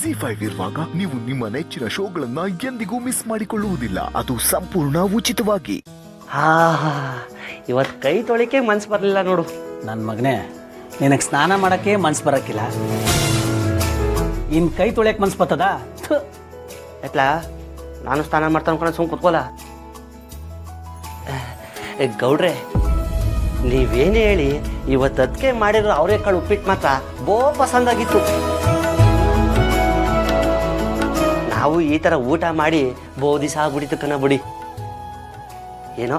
Z5 ಇರುವಾಗ ನೀವು ನಿಮ್ಮ ನೆಚ್ಚಿನ ಶೋಗಳನ್ನ ಎಂದಿಗೂ ಮಿಸ್ ಮಾಡಿಕೊಳ್ಳುವುದಿಲ್ಲ. ಅದು ಸಂಪೂರ್ಣ ಉಚಿತವಾಗಿ. ಇವತ್ತು ಕೈ ತೊಳಿಕೆ ಮನ್ಸು ಬರಲಿಲ್ಲ ನೋಡು. ನನ್ನ ಮಗನೇ, ನಿನಗೆ ಸ್ನಾನ ಮಾಡೋಕ್ಕೆ ಮನ್ಸು ಬರೋಕ್ಕಿಲ್ಲ, ಇನ್ನು ಕೈ ತೊಳೆಯಕ್ಕೆ ಮನ್ಸು ಬರ್ತದ? ಯಾಕ್ಲಾ ನಾನು ಸ್ನಾನ ಮಾಡ್ತಾ ಅನ್ಕೊಂಡು ಸುಮ್ ಕುತ್ಕೋಲ. ಗೌಡ್ರೆ, ನೀವೇನೇ ಹೇಳಿ ಇವತ್ತು ಅದಕ್ಕೆ ಮಾಡಿರೋ ಅವರೆಕಾಳು ಉಪ್ಪಿಟ್ಟು ಮಾತ್ರ ಪಸಂದಾಗಿತ್ತು. ನಾವು ಈ ಥರ ಊಟ ಮಾಡಿ ದಿವಸ ಆಗ್ಬಿಟ್ಟಿತ್ತು ಕಣ ಬಿಡಿ. ಏನೋ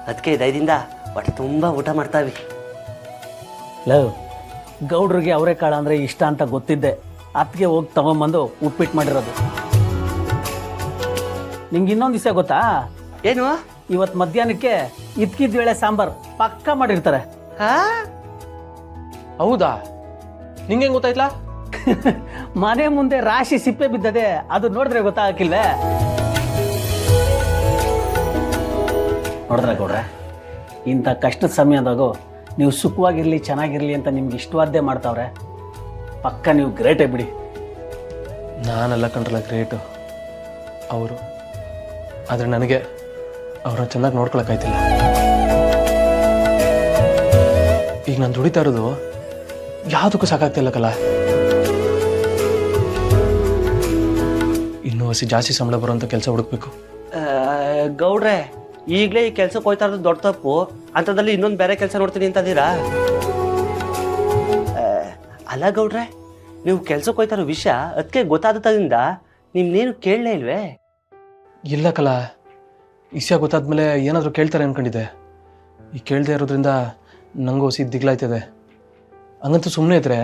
ಅದಕ್ಕೆ ದಯದಿಂದ ಹೊಟ್ಟೆ ತುಂಬ ಊಟ ಮಾಡ್ತಾವೆ. ಲವ್, ಗೌಡ್ರಿಗೆ ಅವರೆಕಾಳು ಅಂದರೆ ಇಷ್ಟ ಅಂತ ಗೊತ್ತಿದ್ದೆ, ಅದಕ್ಕೆ ಹೋಗಿ ತಗೊಂಬಂದು ಉಪ್ಪಿಟ್ಟು ಮಾಡಿರೋದು. ನಿಂಗೆ ಇನ್ನೊಂದು ವಿಷಯ ಗೊತ್ತಾ? ಏನು? ಇವತ್ತು ಮಧ್ಯಾಹ್ನಕ್ಕೆ ಇದ್ಕಿದ ವೇಳೆ ಸಾಂಬಾರು ಪಕ್ಕ ಮಾಡಿರ್ತಾರೆ. ಹೌದಾ? ನಿಂಗೆ ಗೊತ್ತಾಯ್ತಲ್ಲ? ಮನೆ ಮುಂದೆ ರಾಶಿ ಸಿಪ್ಪೆ ಬಿದ್ದದೆ, ಅದು ನೋಡಿದ್ರೆ ಗೊತ್ತಾಗಿಲ್ವೇ? ನೋಡಿದ್ರೆ ಗೌಡ್ರೆ, ಇಂಥ ಕಷ್ಟದ ಸಮಯದಾಗೂ ನೀವು ಸುಖವಾಗಿರಲಿ, ಚೆನ್ನಾಗಿರಲಿ ಅಂತ ನಿಮ್ಗೆ ಇಷ್ಟವಾದ್ದೇ ಮಾಡ್ತಾವ್ರೆ. ಪಕ್ಕ ನೀವು ಗ್ರೇಟೇ ಬಿಡಿ. ನಾನೆಲ್ಲ ಕಂಡ್ರಲ್ಲ ಗ್ರೇಟು ಅವರು, ಆದರೆ ನನಗೆ ಅವ್ರನ್ನ ಚೆನ್ನಾಗಿ ನೋಡ್ಕೊಳಕ್ಕಾಯ್ತಿಲ್ಲ. ಈಗ ನಾನು ದುಡಿತಾ ಇರೋದು ಯಾವುದಕ್ಕೂ ಸಾಕಾಗ್ತಿಲ್ಲ ಕಲ. ಇನ್ನೂ ಜಾಸ್ತಿ ಸಂಬಳ ಬರುವಂಥ ಕೆಲಸ ಹುಡುಕ್ಬೇಕು. ಗೌಡ್ರೆ, ಈಗಲೇ ಈ ಕೆಲ್ಸಕ್ಕೆ ಹೋಯ್ತಾ ಇರೋದು ದೊಡ್ಡ ತಪ್ಪು. ಅಂಥದ್ರಲ್ಲಿ ಇನ್ನೊಂದು ಬೇರೆ ಕೆಲಸ ನೋಡ್ತೀನಿ ಅಂತಂದಿರಾ? ಅಲ್ಲ ಗೌಡ್ರೆ, ನೀವು ಕೆಲ್ಸಕ್ಕೆ ಹೋಯ್ತಾ ಇರೋ ವಿಷಯ ಅದಕ್ಕೆ ಗೊತ್ತಾದದಿಂದ ನಿಮ್ನೇನು ಕೇಳಲೇ ಇಲ್ವೇ? ಇಲ್ಲ ಕಲ, ವಿಷಯ ಗೊತ್ತಾದ್ಮೇಲೆ ಏನಾದರೂ ಕೇಳ್ತಾರೆ ಅನ್ಕೊಂಡಿದ್ದೆ. ಈ ಕೇಳದೆ ಇರೋದ್ರಿಂದ ನನಗೂ ದಿಗ್ಲಾಯ್ತದೆ. ಹಂಗಂತೂ ಸುಮ್ಮನೆ ಇದ್ರೆ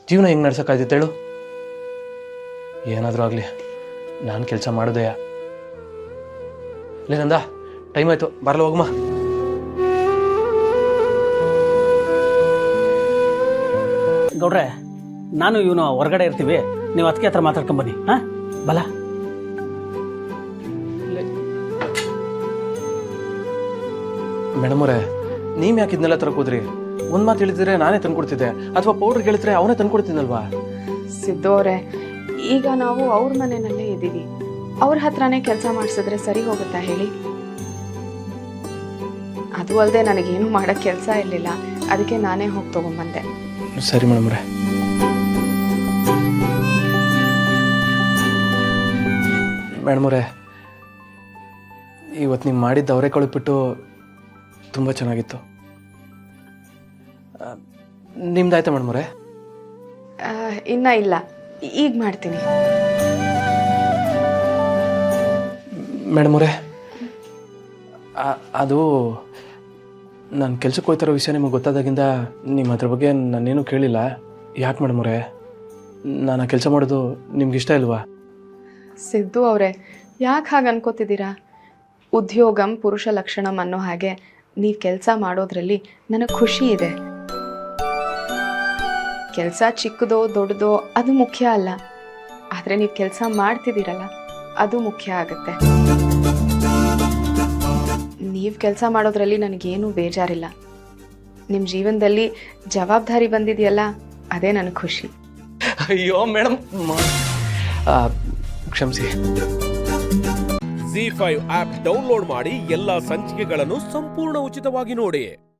ಜೀವನ ಹೆಂಗೆ ನಡ್ಸೋಕ್ಕಾಯ್ತೈತೆ ಹೇಳು? ಏನಾದರೂ ಆಗಲಿ, ನಾನು ಕೆಲಸ ಮಾಡೋದೇ. ಇಲ್ಲೇನಂದ ಟೈಮ್ ಆಯಿತು, ಬರಲ್ಲ ಹೋಗಮ್ಮ. ಗೌಡ್ರೆ, ನಾನು ಇವನು ಹೊರಗಡೆ ಇರ್ತೀವಿ, ನೀವು ಅದಕ್ಕೆ ಹತ್ರ ಮಾತಾಡ್ಕೊಂಬನ್ನಿ. ಹಾಂ, ಬಲ. ಮೇಡಮ್ ಅವರೇ, ನೀವು ಯಾಕೆ ಇದನ್ನೆಲ್ಲ ತರಕೋದ್ರಿ? ಒಂದು ಮಾತು ಹೇಳಿದ್ರೆ ನಾನೇ ತಂದ್ಕೊಡ್ತಿದ್ದೆ, ಅಥವಾ ಪೌಡ್ರ್ ಹೇಳಿದ್ರೆ ಅವನೇ ತಂದ್ಕೊಡ್ತೀನಲ್ವಾ? ಸಿದ್ದು ಅವರೇ, ಈಗ ನಾವು ಅವ್ರ ಮನೆಯಲ್ಲೇ ಇದ್ದೀವಿ, ಅವ್ರ ಹತ್ರನೇ ಕೆಲಸ ಮಾಡಿಸಿದ್ರೆ ಸರಿ ಹೋಗುತ್ತಾ ಹೇಳಿ? ಅದು ಅಲ್ಲದೆ ನನಗೇನು ಮಾಡೋಕ್ಕೆ ಕೆಲಸ ಇರಲಿಲ್ಲ, ಅದಕ್ಕೆ ನಾನೇ ಹೋಗಿ ತಗೊಂಬಂದೆ. ಸರಿ ಮೇಡಮ್ ಅವರೇ. ಮೇಡಮ್ ಅವರೇ, ಇವತ್ತು ನೀವು ಮಾಡಿದ್ದ ಅವರೆಕಾಳು ಉಪ್ಪಿಟ್ಟು ತುಂಬ ಚೆನ್ನಾಗಿತ್ತು. ನಿಮ್ದಾಯ್ತಾ ಮೇಡಮ್ ಅವರೇ? ಇನ್ನ ಇಲ್ಲ, ಈಗ ಮಾಡ್ತೀನಿ. ಮೇಡಮ್ ಅವರೇ, ಅದು ನಾನು ಕೆಲ್ಸಕ್ಕೆ ಹೋಗ್ತಾರೋ ವಿಷಯ ನಿಮಗೆ ಗೊತ್ತಾದಾಗಿಂದ ನಿಮ್ಮ ಅದ್ರ ಬಗ್ಗೆ ನಾನೇನು ಕೇಳಿಲ್ಲ. ಯಾಕೆ ಮೇಡಮ್ ಅವರೇ, ನಾನು ಆ ಕೆಲಸ ಮಾಡೋದು ನಿಮ್ಗೆ ಇಷ್ಟ ಇಲ್ವಾ? ಸಿದ್ದು ಅವರೇ, ಯಾಕೆ ಹಾಗೆ ಅನ್ಕೋತಿದ್ದೀರಾ? ಉದ್ಯೋಗಂ ಪುರುಷ ಲಕ್ಷಣಂ ಅನ್ನೋ ಹಾಗೆ ನೀವು ಕೆಲಸ ಮಾಡೋದ್ರಲ್ಲಿ ನನಗೆ ಖುಷಿ ಇದೆ. ಕೆಲಸ ಚಿಕ್ಕದೋ ದೊಡ್ಡದೋ ಅದು ಮುಖ್ಯ ಅಲ್ಲ, ಆದರೆ ನೀವು ಕೆಲಸ ಮಾಡ್ತಿದ್ದೀರಲ್ಲ ಅದು ಮುಖ್ಯ ಆಗುತ್ತೆ. ನೀವು ಕೆಲಸ ಮಾಡೋದ್ರಲ್ಲಿ ನನಗೇನು ಬೇಜಾರಿಲ್ಲ. ನಿಮ್ಮ ಜೀವನದಲ್ಲಿ ಜವಾಬ್ದಾರಿ ಬಂದಿದೆಯಲ್ಲ, ಅದೇ ನನಗೆ ಖುಷಿ. ಅಯ್ಯೋ ಮೇಡಮ್, ಕ್ಷಮಿಸಿ. Z5 ಆಪ್ ಡೌನ್ಲೋಡ್ ಮಾಡಿ ಎಲ್ಲಾ ಸಂಚಿಕೆಗಳನ್ನು ಸಂಪೂರ್ಣ ಉಚಿತವಾಗಿ ನೋಡಿ.